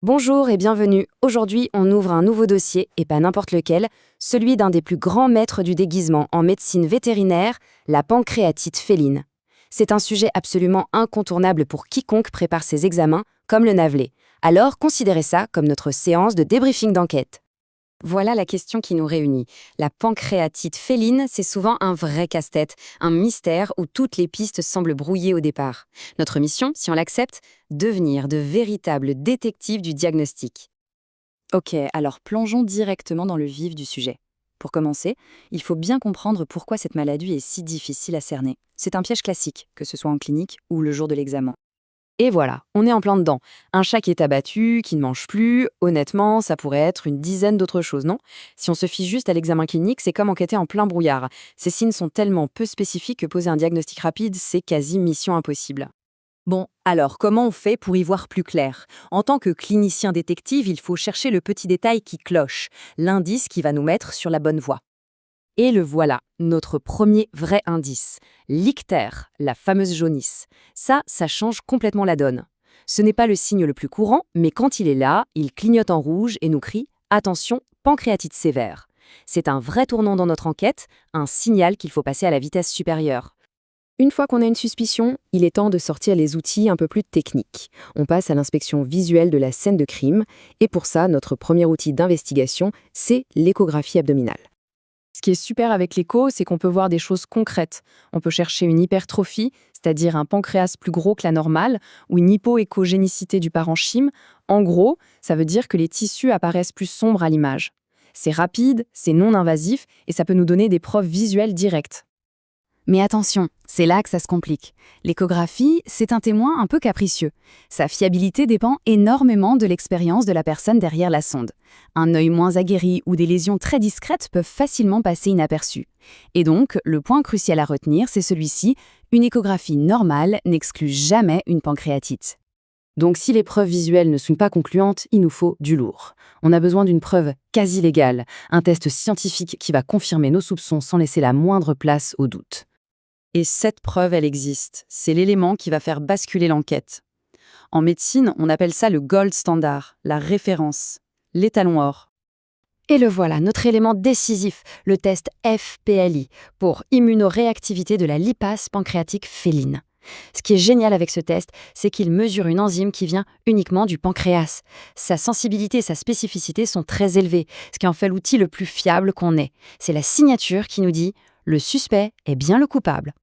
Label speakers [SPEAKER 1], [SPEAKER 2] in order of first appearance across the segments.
[SPEAKER 1] Bonjour et bienvenue. Aujourd'hui, on ouvre un nouveau dossier, et pas n'importe lequel, celui d'un des plus grands maîtres du déguisement en médecine vétérinaire, la pancréatite féline. C'est un sujet absolument incontournable pour quiconque prépare ses examens, comme le NAVLE. Alors, considérez ça comme notre séance de débriefing d'enquête. Voilà la question qui nous réunit. La pancréatite féline, c'est souvent un vrai casse-tête, un mystère où toutes les pistes semblent brouillées au départ. Notre mission, si on l'accepte, devenir de véritables détectives du diagnostic. Ok, alors plongeons directement dans le vif du sujet. Pour commencer, il faut bien comprendre pourquoi cette maladie est si difficile à cerner. C'est un piège classique, que ce soit en clinique ou le jour de l'examen. Et voilà, on est en plein dedans. Un chat qui est abattu, qui ne mange plus, honnêtement, ça pourrait être une dizaine d'autres choses, non? Si on se fie juste à l'examen clinique, c'est comme enquêter en plein brouillard. Ces signes sont tellement peu spécifiques que poser un diagnostic rapide, c'est quasi mission impossible.
[SPEAKER 2] Bon, alors comment on fait pour y voir plus clair? En tant que clinicien détective, il faut chercher le petit détail qui cloche, l'indice qui va nous mettre sur la bonne voie.
[SPEAKER 1] Et le voilà, notre premier vrai indice. L'ictère, la fameuse jaunisse. Ça change complètement la donne. Ce n'est pas le signe le plus courant, mais quand il est là, il clignote en rouge et nous crie « Attention, pancréatite sévère ». C'est un vrai tournant dans notre enquête, un signal qu'il faut passer à la vitesse supérieure. Une fois qu'on a une suspicion, il est temps de sortir les outils un peu plus techniques. On passe à l'inspection visuelle de la scène de crime, et pour ça, notre premier outil d'investigation, c'est l'échographie abdominale. Ce qui est super avec l'écho, c'est qu'on peut voir des choses concrètes. On peut chercher une hypertrophie, c'est-à-dire un pancréas plus gros que la normale, ou une hypoéchogénicité du parenchyme. En gros, ça veut dire que les tissus apparaissent plus sombres à l'image. C'est rapide, c'est non invasif, et ça peut nous donner des preuves visuelles directes. Mais attention, c'est là que ça se complique. L'échographie, c'est un témoin un peu capricieux. Sa fiabilité dépend énormément de l'expérience de la personne derrière la sonde. Un œil moins aguerri ou des lésions très discrètes peuvent facilement passer inaperçues. Et donc, le point crucial à retenir, c'est celui-ci, une échographie normale n'exclut jamais une pancréatite. Donc si les preuves visuelles ne sont pas concluantes, il nous faut du lourd. On a besoin d'une preuve quasi légale, un test scientifique qui va confirmer nos soupçons sans laisser la moindre place au doute. Et cette preuve, elle existe. C'est l'élément qui va faire basculer l'enquête. En médecine, on appelle ça le gold standard, la référence, l'étalon or. Et le voilà, notre élément décisif, le test FPLI, pour immunoréactivité de la lipase pancréatique féline. Ce qui est génial avec ce test, c'est qu'il mesure une enzyme qui vient uniquement du pancréas. Sa sensibilité et sa spécificité sont très élevées, ce qui en fait l'outil le plus fiable qu'on ait. C'est la signature qui nous dit « le suspect est bien le coupable ».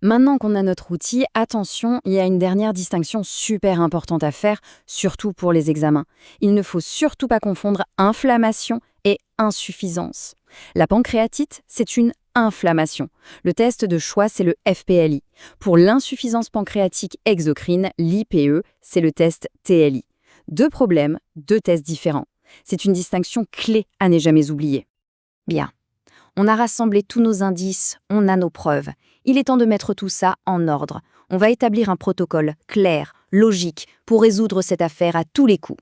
[SPEAKER 1] Maintenant qu'on a notre outil, attention, il y a une dernière distinction super importante à faire, surtout pour les examens. Il ne faut surtout pas confondre inflammation et insuffisance. La pancréatite, c'est une inflammation. Le test de choix, c'est le FPLI. Pour l'insuffisance pancréatique exocrine, l'IPE, c'est le test TLI. Deux problèmes, deux tests différents. C'est une distinction clé à ne jamais oublier. Bien. On a rassemblé tous nos indices, on a nos preuves. Il est temps de mettre tout ça en ordre. On va établir un protocole clair, logique, pour résoudre cette affaire à tous les coups.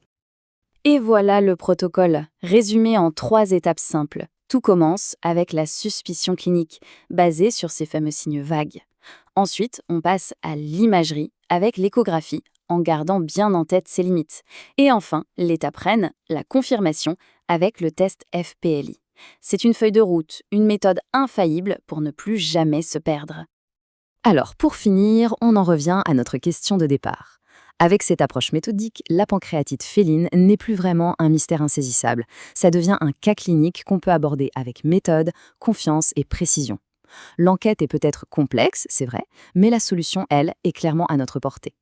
[SPEAKER 1] Et voilà le protocole, résumé en 3 étapes simples. Tout commence avec la suspicion clinique, basée sur ces fameux signes vagues. Ensuite, on passe à l'imagerie, avec l'échographie, en gardant bien en tête ses limites. Et enfin, l'étape reine, la confirmation, avec le test FPLI. C'est une feuille de route, une méthode infaillible pour ne plus jamais se perdre. Alors, pour finir, on en revient à notre question de départ. Avec cette approche méthodique, la pancréatite féline n'est plus vraiment un mystère insaisissable. Ça devient un cas clinique qu'on peut aborder avec méthode, confiance et précision. L'enquête est peut-être complexe, c'est vrai, mais la solution, elle, est clairement à notre portée.